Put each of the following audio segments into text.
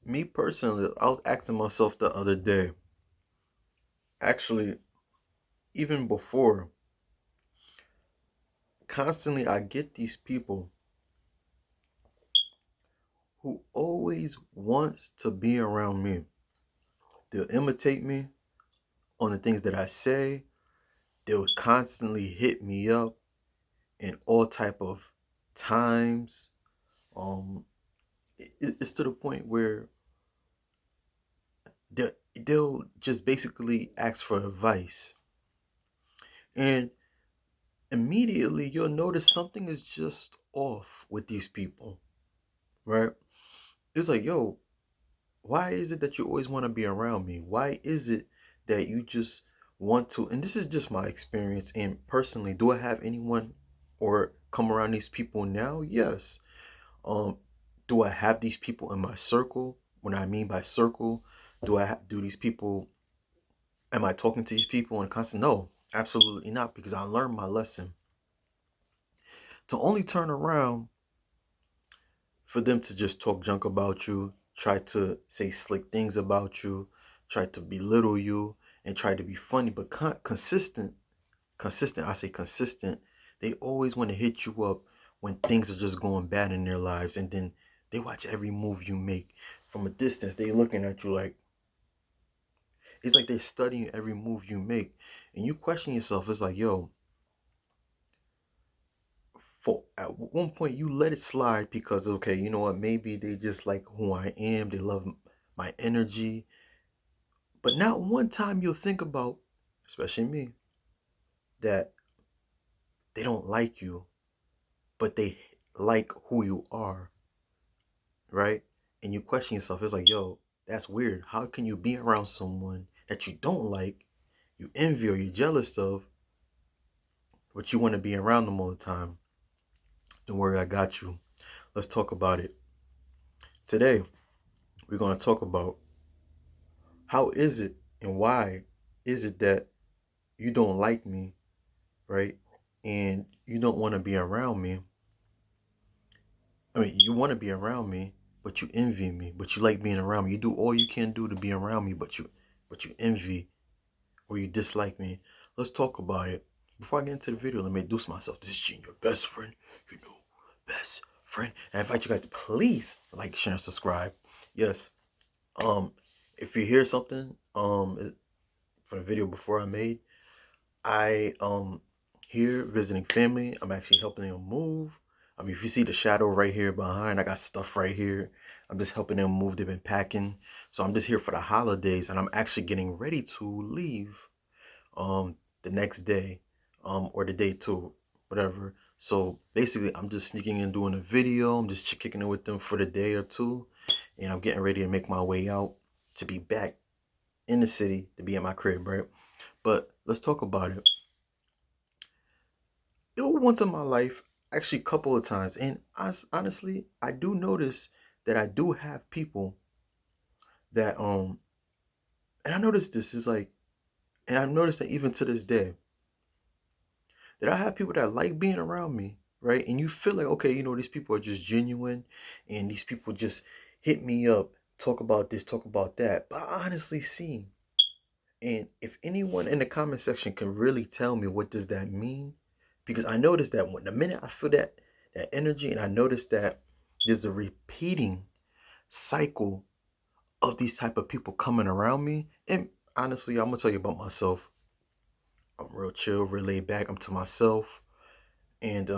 Me personally, I was asking myself the other day, actually, even before, constantly I get these people who always wants to be around me. They'll imitate me on the things that I say. They'll constantly hit me up in all type of times. Um, it's to the point where they'll just basically ask for advice. And immediately you'll notice something is just off with these people, right? It's like, yo, why is it that you always want to be around me? Why is it that you just want to? And this is just my experience. And personally, do I have anyone or come around these people now? Yes. Um, do I have these people in my circle? When I mean by circle, do these people? Am I talking to these people in constant? No, absolutely not, because I learned my lesson. To only turn around for them to just talk junk about you, try to say slick things about you, try to belittle you, and try to be funny, but consistent, I say consistent, they always want to hit you up when things are just going bad in their lives, and then they watch every move you make. From a distance, they looking at you like, it's like they're studying every move you make, and you question yourself. It's like, yo, for at one point you let it slide because, okay, you know what, maybe they just like who I am, they love my energy. But not one time you'll think about, especially me, that they don't like you, but they like who you are, right? And you question yourself. It's like, yo, that's weird. How can you be around someone that you don't like, you envy or you're jealous of, but you want to be around them all the time? Don't worry, I got you. Let's talk about it. Today, we're going to talk about how is it and why is it that you don't like me, right? And you don't want to be around me. I mean, you want to be around me, but you envy me, but you like being around me. You do all you can do to be around me, but you envy or you dislike me. Let's talk about it. Before I get into the video, let me introduce myself. This is Gene, your best friend, you know, best friend. And I invite you guys to please like, share, and subscribe. Yes. Um, if you hear something, for the video before I made, I here visiting family. I'm actually helping them move. I mean, if you see the shadow right here behind, I got stuff right here. I'm just helping them move. They've been packing. So I'm just here for the holidays, and I'm actually getting ready to leave the next day, or the day two, whatever. So basically I'm just sneaking in doing a video. I'm just kicking it with them for the day or two, and I'm getting ready to make my way out to be back in the city to be at my crib, right? But let's talk about it. It was once in my life, actually a couple of times, and honestly, I do notice that I do have people that and I noticed this is like, and I've noticed that even to this day, that I have people that like being around me, right? And you feel like, okay, these people are just genuine, and these people just hit me up, talk about this, talk about that. But I honestly see, and if anyone in the comment section can really tell me what does that mean, because I noticed that when the minute I feel that energy, and I notice that there's a repeating cycle of these type of people coming around me. And honestly, I'm gonna tell you about myself. I'm real chill, real laid back. I'm to myself, and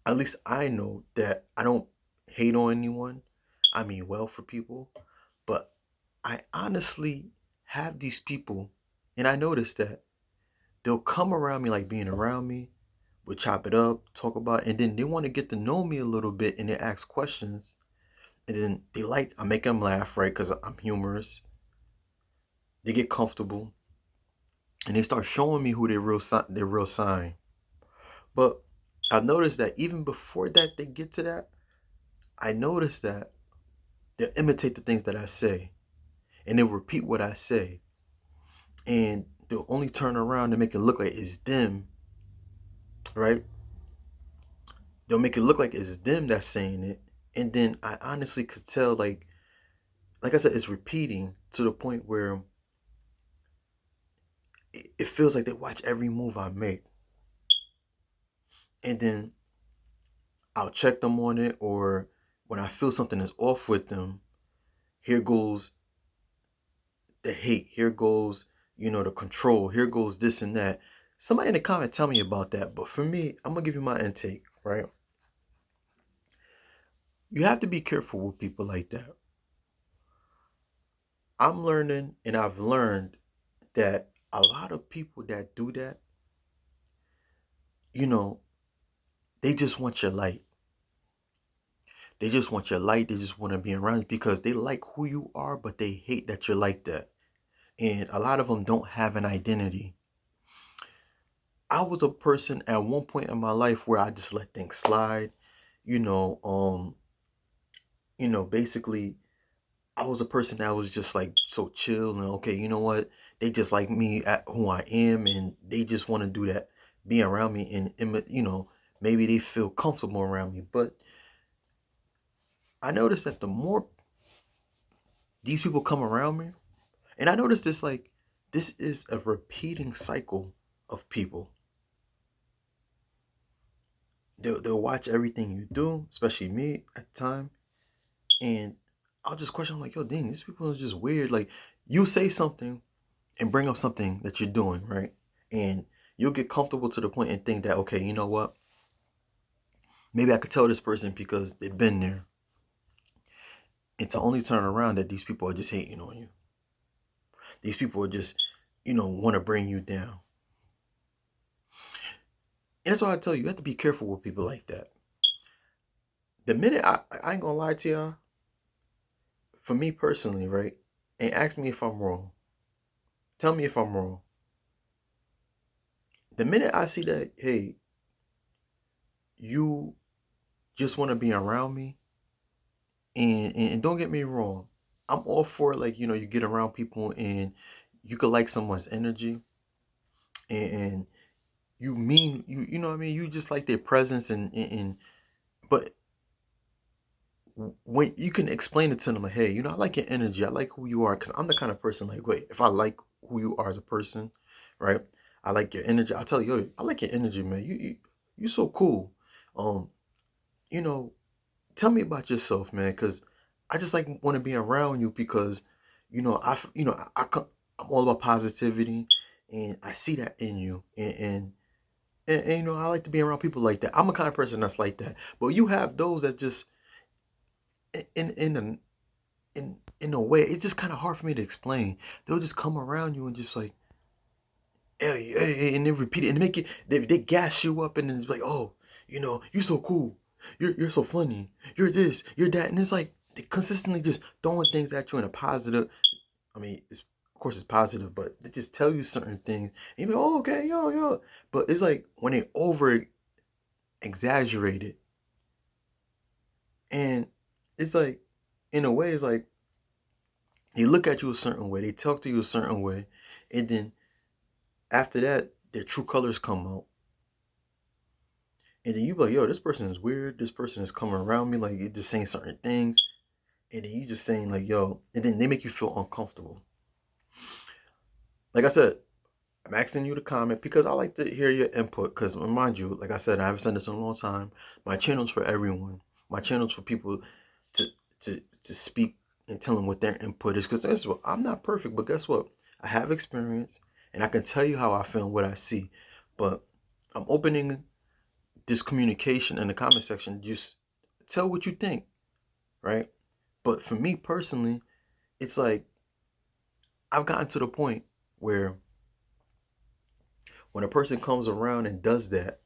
at least I know that I don't hate on anyone. I mean well for people, but I honestly have these people, and I notice that they'll come around me like being around me. We'll chop it up, talk about it, and then they want to get to know me a little bit, and they ask questions, and then I make them laugh, right? Because I'm humorous. They get comfortable, and they start showing me who their real sign. But I've noticed that even before that, they get to that. I noticed that they'll imitate the things that I say, and they'll repeat what I say, and they'll only turn around and make it look like it's them, right? They'll make it look like it's them that's saying it, And then I honestly could tell, like I said, it's repeating to the point where it feels like they watch every move I make. And then I'll check them on it, or when I feel something is off with them, here goes the hate, here goes, the control, here goes this and that. Somebody in the comment tell me about that. But for me, I'm gonna give you my intake, right? You have to be careful with people like that. I'm learning, and I've learned that a lot of people that do that, you know, they just want your light. They just want your light. They just want to be around you because they like who you are, but they hate that you're like that. And a lot of them don't have an identity. I was a person at one point in my life where I just let things slide. You know, um, basically I was a person that was just like so chill and okay, you know what? They just like me at who I am, and they just want to do that, be around me, and maybe they feel comfortable around me. But I noticed that the more these people come around me, and I noticed this, like, this is a repeating cycle of people. They'll watch everything you do, especially me at the time, and I'll just question, I'm like, yo, dang, these people are just weird. Like, you say something and bring up something that you're doing, right? And you'll get comfortable to the point and think that, okay, you know what? Maybe I could tell this person because they've been there. And to only turn around that these people are just hating on you. These people are just, want to bring you down. And that's why I tell you have to be careful with people like that. The minute I ain't gonna lie to y'all, for me personally, right? And ask me if I'm wrong. Tell me if I'm wrong. The minute I see that, hey, you just want to be around me, and don't get me wrong, I'm all for, like, you get around people and you could like someone's energy, and you know what I mean, you just like their presence, and but when you can explain it to them, like, hey, I like your energy, I like who you are, because I'm the kind of person, like, wait, if I like who you are as a person, right, I like your energy, I'll tell you, yo, I like your energy, man, you so cool, um you know tell me about yourself, man, because I just like want to be around you because, I'm all about positivity, and I see that in you, and I like to be around people like that. I'm a kind of person that's like that. But you have those that just in a way, it's just kind of hard for me to explain. They'll just come around you and just like, hey, hey, hey, and they repeat it and make it. They gas you up, and then it's like, oh, you're so cool. You're so funny. You're this. You're that. And it's like they consistently just throwing things at you in a positive. I mean, of course it's positive, but they just tell you certain things. And you're like, oh, okay, yo. But it's like when they over exaggerate it, and it's like, in a way, it's like they look at you a certain way, they talk to you a certain way, and then after that, their true colors come out. And then you be like, yo, this person is weird. This person is coming around me, like, it just saying certain things. And then you just saying, like, yo, and then they make you feel uncomfortable. Like I said, I'm asking you to comment because I like to hear your input. Because mind you, like I said, I haven't said this in a long time. My channel's for everyone. My channel's for people to to speak and tell them what their input is. Because guess what? I'm not perfect, but guess what? I have experience and I can tell you how I feel and what I see. But I'm opening this communication in the comment section. Just tell what you think, right? But for me personally, it's like I've gotten to the point where when a person comes around and does that,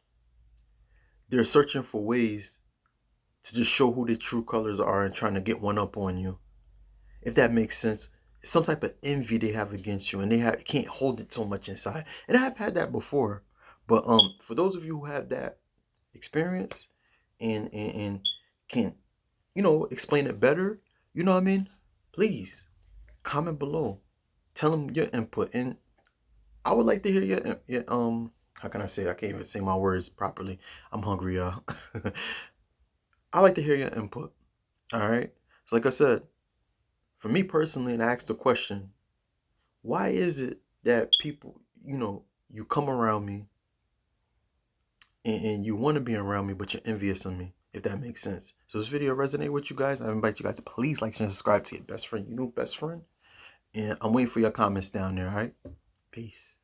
they're searching for ways to just show who their true colors are and trying to get one up on you. If that makes sense, some type of envy they have against you, and they can't hold it so much inside. And I've had that before. But for those of you who have that experience and can explain it better, you know what I mean? Please comment below. Tell them your input, and I would like to hear your how can I say? I can't even say my words properly. I'm hungry, y'all. I like to hear your input. All right. So like I said, for me personally, and I asked the question, why is it that people, you come around me and you want to be around me, but you're envious of me, if that makes sense. So this video resonate with you guys. I invite you guys to please like, share, and subscribe to your best friend, best friend. And I'm waiting for your comments down there, all right? Peace.